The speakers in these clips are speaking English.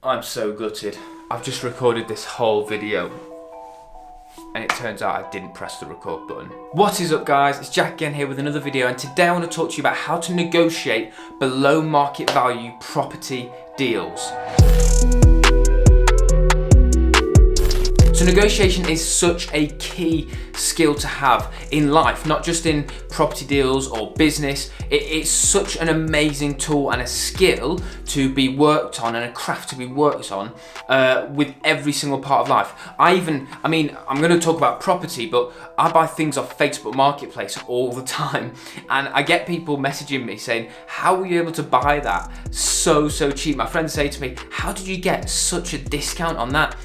I'm so gutted. I've just recorded this whole video and it turns out I didn't press the record button. What is up guys, it's Jack again here with another video, and today I want to talk to you about how to negotiate below market value property deals. So negotiation is such a key skill to have in life, not just in property deals or business. It's such an amazing tool and a skill to be worked on and a craft to be worked on with every single part of life. I'm going to talk about property, but I buy things off Facebook Marketplace all the time, and I get people messaging me saying, how were you able to buy that so cheap? My friends say to me, how did you get such a discount on that?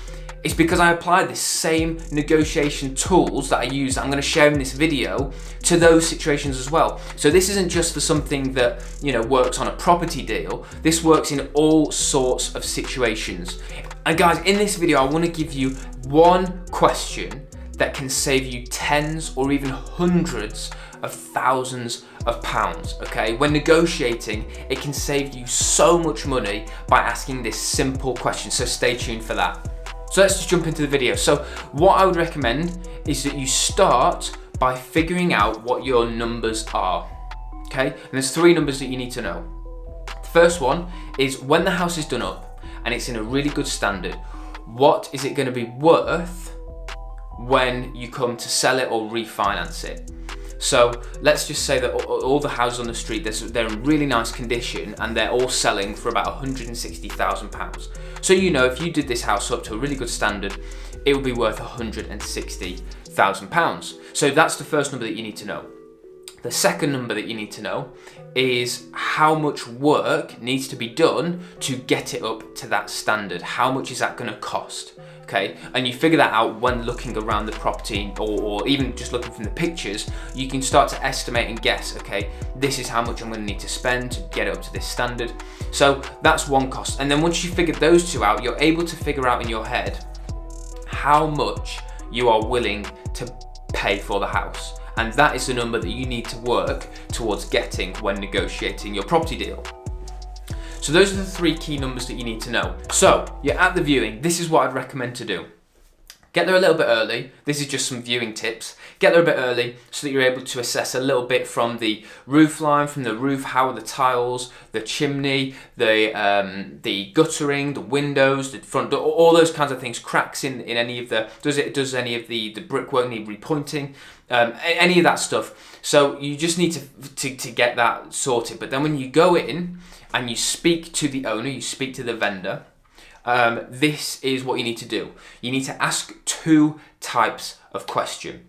It's because I applied the same negotiation tools that I use, that I'm going to share in this video, to those situations as well. So this isn't just for something that, works on a property deal. This works in all sorts of situations. And guys, in this video, I want to give you one question that can save you tens or even hundreds of thousands of pounds, okay? When negotiating, it can save you so much money by asking this simple question. So stay tuned for that. So let's just jump into the video. So what I would recommend is that you start by figuring out what your numbers are, okay? And there's three numbers that you need to know. The first one is when the house is done up and it's in a really good standard, what is it going to be worth when you come to sell it or refinance it? So let's just say that all the houses on the street, they're in really nice condition and they're all selling for about £160,000. So if you did this house up to a really good standard, it would be worth £160,000. So that's the first number that you need to know. The second number that you need to know is how much work needs to be done to get it up to that standard. How much is that going to cost? Okay, and you figure that out when looking around the property or even just looking from the pictures. You can start to estimate and guess, okay, this is how much I'm going to need to spend to get it up to this standard. So that's one cost. And then once you figure those two out, you're able to figure out in your head how much you are willing to pay for the house. And that is the number that you need to work towards getting when negotiating your property deal. So those are the three key numbers that you need to know. So you're at the viewing, this is what I'd recommend to do. Get there a little bit early. This is just some viewing tips. Get there a bit early so that you're able to assess a little bit from the roof line, from the roof, how are the tiles, the chimney, the guttering, the windows, the front door, all those kinds of things. Cracks in any of the, does any of the brickwork need repointing? Any of that stuff. So you just need to get that sorted. But then when you go in and you speak to the owner, you speak to the vendor, this is what you need to do. You need to ask two types of question.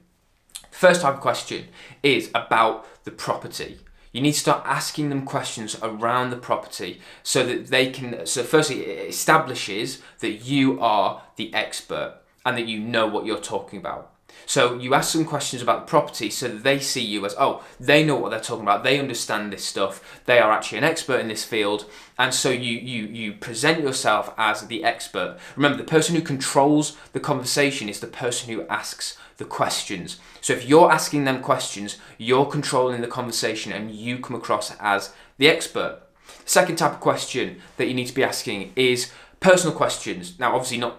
First type of question is about the property. You need to start asking them questions around the property so that they can, so firstly it establishes that you are the expert and that you know what you're talking about. So you ask some questions about the property so that they see you as, they know what they're talking about, they understand this stuff, they are actually an expert in this field, and so you present yourself as the expert. Remember, the person who controls the conversation is the person who asks the questions. So if you're asking them questions, you're controlling the conversation and you come across as the expert. Second type of question that you need to be asking is personal questions. Now, obviously not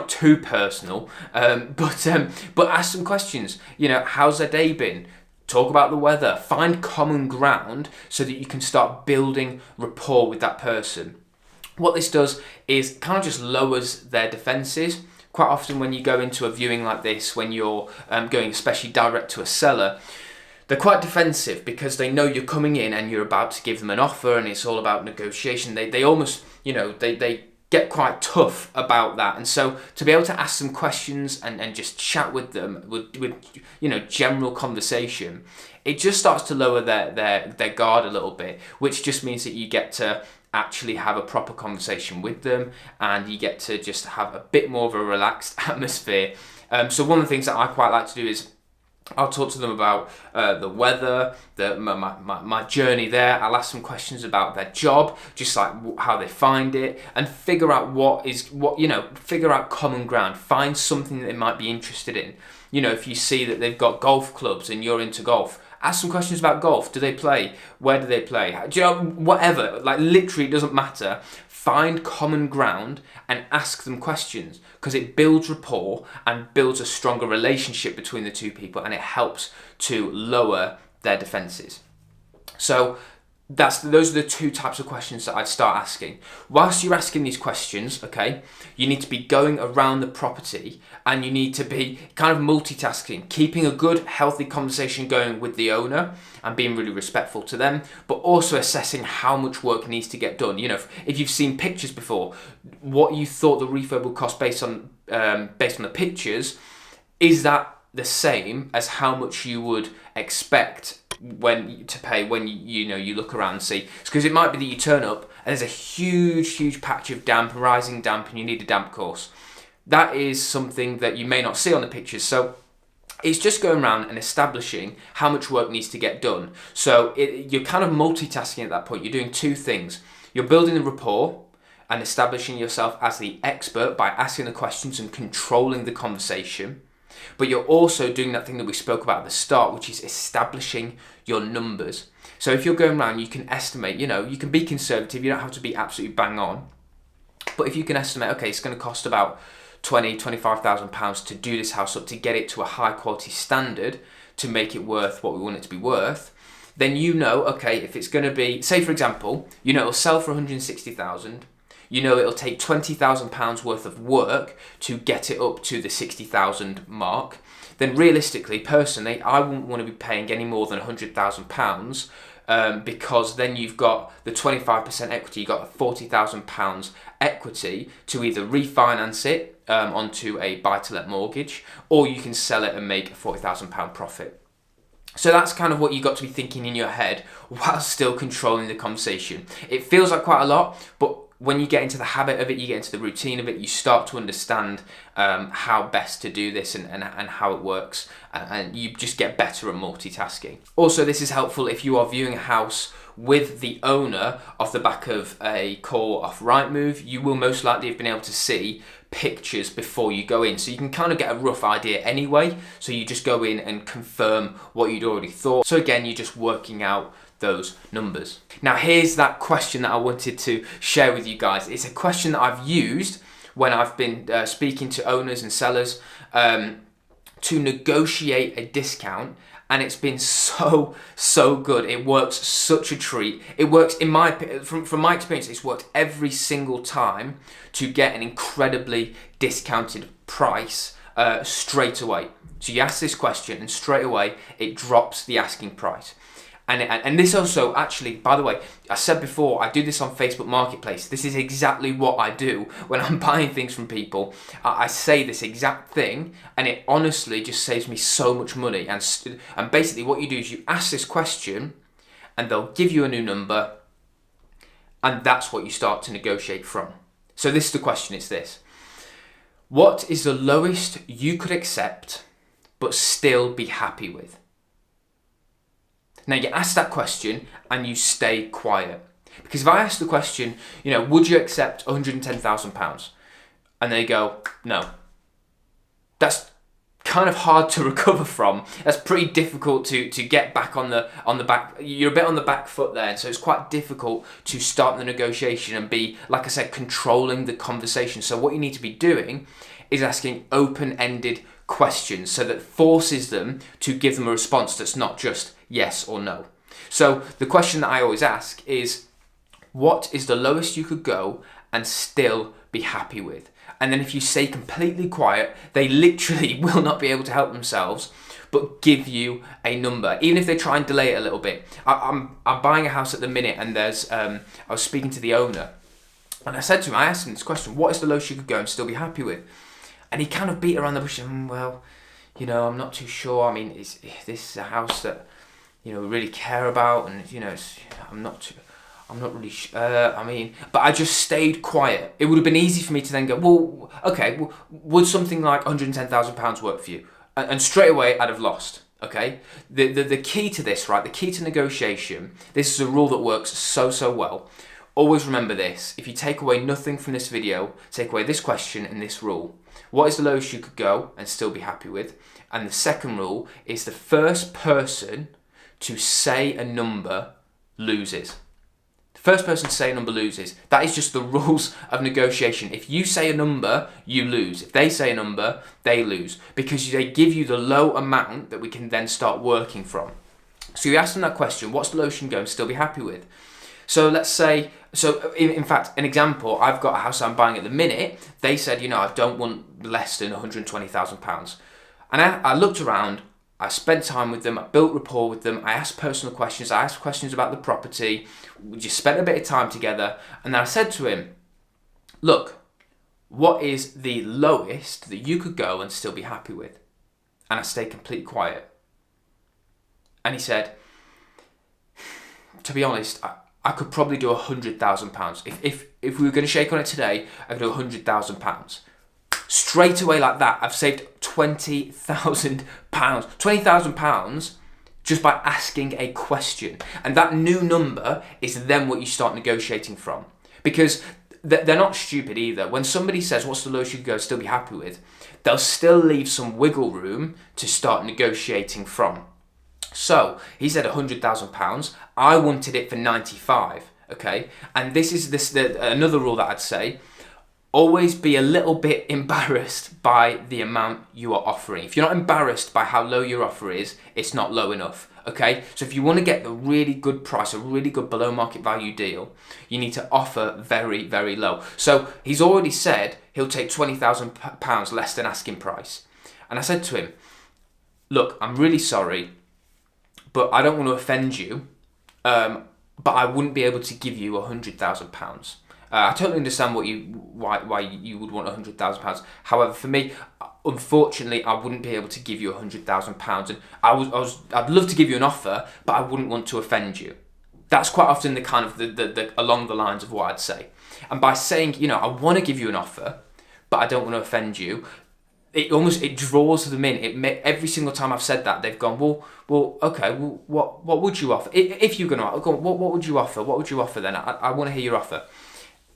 too personal, but ask some questions. How's their day been? Talk about the weather. Find common ground so that you can start building rapport with that person. What this does is kind of just lowers their defenses. Quite often when you go into a viewing like this, when you're going especially direct to a seller, they're quite defensive because they know you're coming in and you're about to give them an offer and it's all about negotiation. They almost, they get quite tough about that. And so to be able to ask some questions and just chat with them with general conversation, it just starts to lower their guard a little bit, which just means that you get to actually have a proper conversation with them and you get to just have a bit more of a relaxed atmosphere. So one of the things that I quite like to do is I'll talk to them about the weather, my journey there. I'll ask some questions about their job, just like how they find it, and figure out figure out common ground. Find something that they might be interested in. If you see that they've got golf clubs and you're into golf, Ask some questions about golf. Do they play? Where do they play? Do you know, whatever. Like literally, it doesn't matter. Find common ground and ask them questions, because it builds rapport and builds a stronger relationship between the two people, and it helps to lower their defenses. So those are the two types of questions that I'd start asking. Whilst you're asking these questions, okay, you need to be going around the property, and you need to be kind of multitasking, keeping a good, healthy conversation going with the owner and being really respectful to them, but also assessing how much work needs to get done. You know, if you've seen pictures before, what you thought the refurb would cost based on the pictures, is that the same as how much you would expect when you look around and see? Because it might be that you turn up and there's a huge patch of damp, rising damp, and you need a damp course. That is something that you may not see on the pictures. So it's just going around and establishing how much work needs to get done. So you're kind of multitasking at that point. You're doing two things. You're building the rapport and establishing yourself as the expert by asking the questions and controlling the conversation. But you're also doing that thing that we spoke about at the start, which is establishing your numbers. So if you're going around, you can estimate, you can be conservative, you don't have to be absolutely bang on. But if you can estimate, okay, it's going to cost about £25,000 to do this house up, to get it to a high quality standard, to make it worth what we want it to be worth, then okay, if it's going to be, say for example, it'll sell for 160,000. It'll take £20,000 worth of work to get it up to the 60,000 mark. Then realistically, personally, I wouldn't want to be paying any more than £100,000, because then you've got the 25% equity, you've got £40,000 equity to either refinance it onto a buy-to-let mortgage, or you can sell it and make a £40,000 profit. So that's kind of what you've got to be thinking in your head while still controlling the conversation. It feels like quite a lot, but when you get into the habit of it, you get into the routine of it, you start to understand how best to do this and how it works, and you just get better at multitasking. Also, this is helpful if you are viewing a house with the owner off the back of a call off Rightmove. You will most likely have been able to see pictures before you go in, so you can kind of get a rough idea anyway, so you just go in and confirm what you'd already thought. So again, you're just working out those numbers. Now here's that question that I wanted to share with you guys. It's a question that I've used when I've been speaking to owners and sellers to negotiate a discount, and it's been so good. It works such a treat. It works from my experience, it's worked every single time to get an incredibly discounted price straight away. So you ask this question and straight away it drops the asking price. And this also, actually, by the way, I said before, I do this on Facebook Marketplace. This is exactly what I do when I'm buying things from people. I say this exact thing, and it honestly just saves me so much money. And basically what you do is you ask this question, and they'll give you a new number, and that's what you start to negotiate from. So this is the question, it's this. What is the lowest you could accept, but still be happy with? Now you ask that question and you stay quiet. Because if I ask the question, would you accept £110,000? And they go, no. That's kind of hard to recover from. That's pretty difficult to get back on the back. You're a bit on the back foot there, and so it's quite difficult to start the negotiation and be, like I said, controlling the conversation. So what you need to be doing is asking open-ended questions, so that forces them to give them a response that's not just yes or no. So the question that I always ask is, what is the lowest you could go and still be happy with? And then if you stay completely quiet, they literally will not be able to help themselves but give you a number, even if they try and delay it a little bit. I'm buying a house at the minute, and I was speaking to the owner, and I asked him this question: what is the lowest you could go and still be happy with? And he kind of beat around the bush. Well, I'm not too sure. I mean, this is a house that we really care about, and I'm not really sure. But I just stayed quiet. It would have been easy for me to then go, well, okay, well, would something like £110,000 work for you? And straight away I'd have lost. Okay, the key to this, right? The key to negotiation. This is a rule that works so well. Always remember this. If you take away nothing from this video, take away this question and this rule. What is the lowest you could go and still be happy with? And the second rule is the first person to say a number loses. The first person to say a number loses. That is just the rules of negotiation. If you say a number, you lose. If they say a number, they lose, because they give you the low amount that we can then start working from. So you ask them that question, what's the lowest you can go and still be happy with? So let's say, in fact, an example, I've got a house I'm buying at the minute. They said, I don't want less than £120,000. And I looked around, I spent time with them, I built rapport with them, I asked personal questions, I asked questions about the property, we just spent a bit of time together, and then I said to him, look, what is the lowest that you could go and still be happy with? And I stayed completely quiet. And he said, to be honest, I could probably do £100,000. If we were going to shake on it today, I could do £100,000. Straight away like that, I've saved £20,000. £20,000 just by asking a question. And that new number is then what you start negotiating from. Because they're not stupid either. When somebody says, what's the lowest you could go still be happy with, they'll still leave some wiggle room to start negotiating from. So he said £100,000. I wanted it for 95. Okay, and this is another rule that I'd say. Always be a little bit embarrassed by the amount you are offering. If you're not embarrassed by how low your offer is, it's not low enough. Okay, so if you want to get a really good price, a really good below market value deal, you need to offer very, very low. So he's already said he'll take £20,000 less than asking price. And I said to him, look, I'm really sorry, but I don't want to offend you, but I wouldn't be able to give you £100,000. I totally understand why you would want £100,000. However, for me, unfortunately, I wouldn't be able to give you £100,000, and I'd love to give you an offer, but I wouldn't want to offend you. That's quite often the kind of the along the lines of what I'd say. And by saying, I want to give you an offer, but I don't want to offend you, it draws them in. Every single time I've said that, they've gone, well, okay, well, what would you offer? If you're going to, what would you offer? What would you offer then? I want to hear your offer.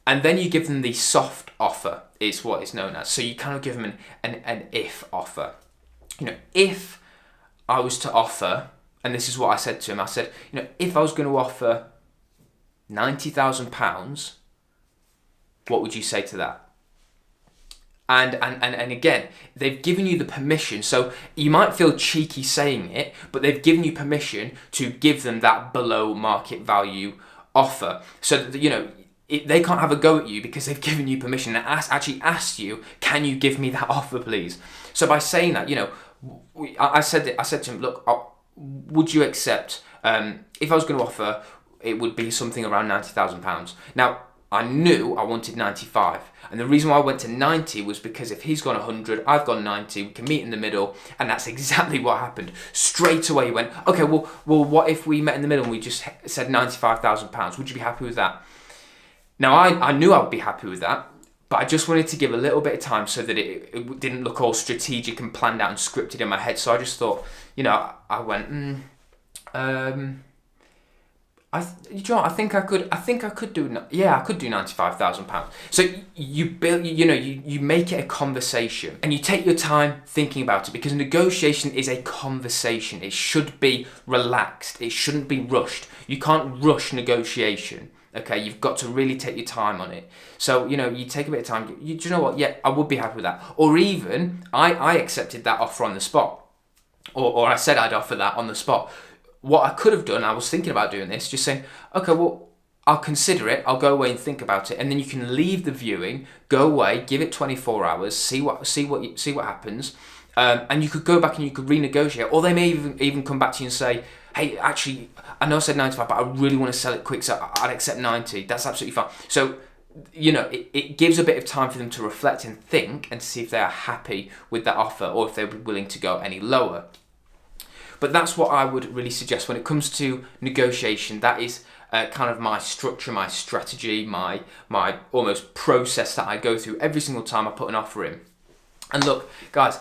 And then you give them the soft offer, is what it's known as. So you kind of give them an if offer. If I was to offer, and this is what I said to him, I said, if I was going to offer £90,000, what would you say to that? And again, they've given you the permission. So you might feel cheeky saying it, but they've given you permission to give them that below market value offer. So that, they can't have a go at you because they've given you permission and actually asked you, can you give me that offer, please? So by saying that, I said to him, look, would you accept, if I was going to offer, it would be something around £90,000. Now, I knew I wanted 95. And the reason why I went to 90 was because if he's gone 100, I've gone 90, we can meet in the middle. And that's exactly what happened. Straight away he went, okay, well, what if we met in the middle and we just said £95,000? Would you be happy with that? Now, I knew I would be happy with that, but I just wanted to give a little bit of time so that it didn't look all strategic and planned out and scripted in my head. So I just thought, I went, I think I could do, I could do £95,000. So you build, you make it a conversation and you take your time thinking about it, because negotiation is a conversation. It should be relaxed. It shouldn't be rushed. You can't rush negotiation. Okay, you've got to really take your time on it. So, you take a bit of time. Do you know what? Yeah, I would be happy with that. Or even, I accepted that offer on the spot. Or I said I'd offer that on the spot. What I could have done, I was thinking about doing this, just saying, okay, well, I'll consider it. I'll go away and think about it. And then you can leave the viewing, go away, give it 24 hours, see what happens. And you could go back and you could renegotiate. Or they may even come back to you and say, hey, actually, I know I said 95, but I really want to sell it quick, so I'd accept 90. That's absolutely fine. So, it gives a bit of time for them to reflect and think and see if they are happy with that offer or if they'd be willing to go any lower. But that's what I would really suggest when it comes to negotiation. That is kind of my structure, my strategy, my almost process that I go through every single time I put an offer in. And look, guys,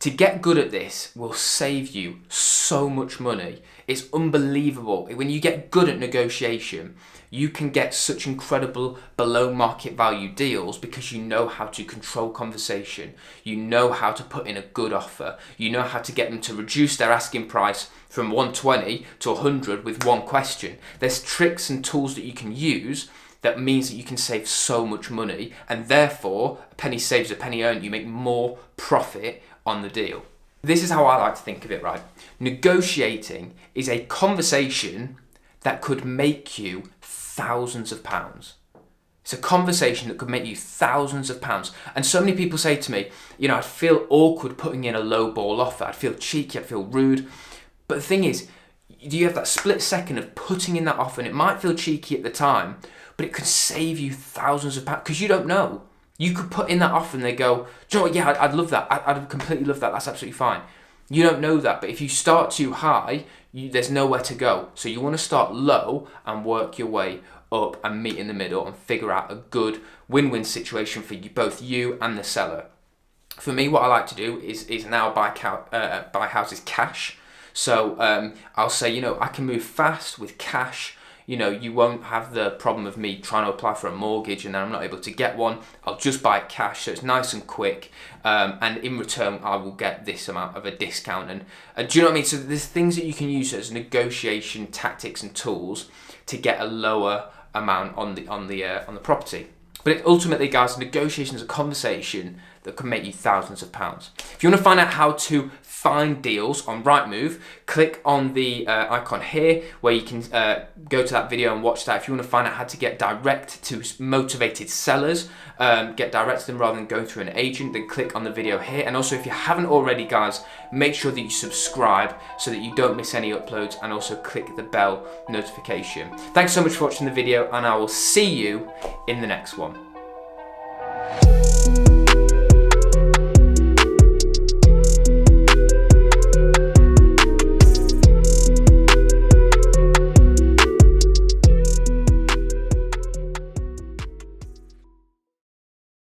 To get good at this will save you so much money. It's unbelievable. When you get good at negotiation, you can get such incredible below market value deals because you know how to control conversation. You know how to put in a good offer. You know how to get them to reduce their asking price from 120 to 100 with one question. There's tricks and tools that you can use that means that you can save so much money, and therefore a penny saved is a penny earned. You make more profit on the deal. This is how I like to think of it, right? Negotiating is a conversation that could make you thousands of pounds. It's a conversation that could make you thousands of pounds. And so many people say to me, I'd feel awkward putting in a low ball offer. I'd feel cheeky, I'd feel rude. But the thing is, you have that split second of putting in that offer, and it might feel cheeky at the time, but it could save you thousands of pounds because you don't know. You could put in that offer and they go, do you know what? Yeah, I'd love that. I'd completely love that. That's absolutely fine. You don't know that. But if you start too high, there's nowhere to go. So you want to start low and work your way up and meet in the middle and figure out a good win-win situation for you, both you and the seller. For me, what I like to do is now buy houses cash. So I'll say, I can move fast with cash. You won't have the problem of me trying to apply for a mortgage and then I'm not able to get one. I'll just buy it cash, so it's nice and quick. And in return, I will get this amount of a discount. And do you know what I mean? So there's things that you can use as negotiation tactics and tools to get a lower amount on the property. But ultimately, guys, negotiation is a conversation that can make you thousands of pounds. If you want to find out how to find deals on Rightmove, click on the icon here where you can go to that video and watch that. If you want to find out how to get direct to motivated sellers, get direct to them rather than going through an agent, then click on the video here. And also, if you haven't already, guys, make sure that you subscribe so that you don't miss any uploads, and also click the bell notification. Thanks so much for watching the video, and I will see you in the next one.